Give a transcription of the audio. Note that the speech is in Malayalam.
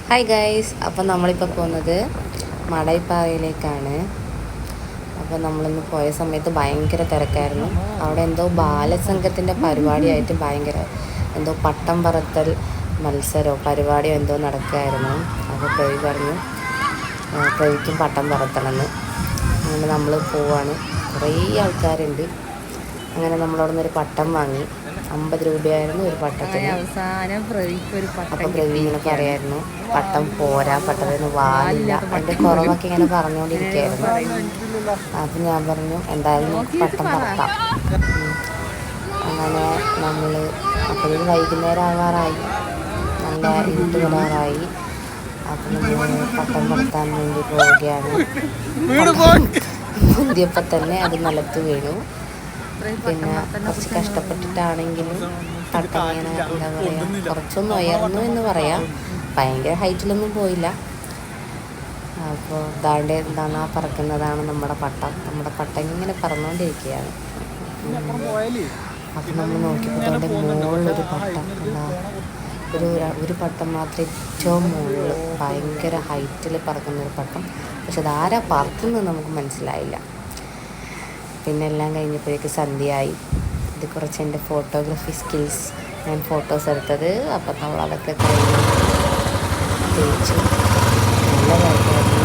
ഹായ് ഗൈസ്, അപ്പോൾ നമ്മളിപ്പോൾ പോകുന്നത് മടൈപ്പാറയിലേക്കാണ്. അപ്പോൾ നമ്മളിന്ന് പോയ സമയത്ത് ഭയങ്കര തിരക്കായിരുന്നു. അവിടെ എന്തോ ബാലസംഘത്തിൻ്റെ പരിപാടിയായിട്ട് എന്തോ പട്ടം പറത്തൽ മത്സരമോ പരിപാടിയോ എന്തോ നടക്കുമായിരുന്നു. അപ്പോൾ പ്രവി പറഞ്ഞു പ്രവിക്കും പട്ടം പറത്തണമെന്ന്. അങ്ങനെ നമ്മൾ പോവാണ്. കുറേ ആൾക്കാരുണ്ട്. അങ്ങനെ നമ്മളവിടെ നിന്നൊരു പട്ടം വാങ്ങി. 50 രൂപയായിരുന്നു ഒരു പട്ടത്തിന്. അവസാനം അപ്പോൾ പ്രവി ഇങ്ങനെ പറയായിരുന്നു പട്ടം പോരാ, പട്ടത്തിന് വാലില്ല, അതിൻ്റെ കുറവൊക്കെ ഇങ്ങനെ പറഞ്ഞുകൊണ്ടിരിക്കുകയായിരുന്നു. അപ്പം ഞാൻ പറഞ്ഞു എന്തായാലും നമുക്ക് പട്ടം പറത്താം. അങ്ങനെ നമ്മൾ അപ്പോഴൊരു വൈകുന്നേരം ആവാറായി, നല്ല ഇരുട്ട് വരാറായി. അപ്പം നമ്മൾ പട്ടം പറത്താൻ വേണ്ടി പോവുകയാണ്. മുന്തിയപ്പോൾ തന്നെ അത് നിലത്ത് വീണു. പിന്നെ കുറച്ച് കഷ്ടപ്പെട്ടിട്ടാണെങ്കിലും പട്ടം ഇങ്ങനെ എന്താ പറയുക, കുറച്ചൊന്നും ഉയർന്നു എന്ന് പറയാം. ഭയങ്കര ഹൈറ്റിലൊന്നും പോയില്ല. അപ്പോൾ എന്താണ് ആ പറക്കുന്നതാണ് നമ്മുടെ പട്ടം ഇങ്ങനെ പറന്നുകൊണ്ടിരിക്കുകയാണ്. അപ്പം നമ്മൾ നോക്കിയപ്പോൾ അതിൻ്റെ മുകളിലൊരു പട്ടം എന്താ ഒരു പട്ടം മാത്രം ഏറ്റവും മുകളിൽ ഭയങ്കര ഹൈറ്റിൽ പറക്കുന്നൊരു പട്ടം. പക്ഷെ അതാരാ പറക്കുന്നത് നമുക്ക് മനസ്സിലായില്ല. പിന്നെ എല്ലാം കഴിഞ്ഞപ്പോഴേക്ക് സന്ധ്യയായി. ഇത് കുറച്ച് എൻ്റെ ഫോട്ടോഗ്രാഫി സ്കിൽസ്, ഞാൻ ഫോട്ടോസ് എടുത്തത്. അപ്പം നമ്മൾ അതൊക്കെ കഴിഞ്ഞ് തേച്ചു. നല്ല കാര്യമായിരുന്നു.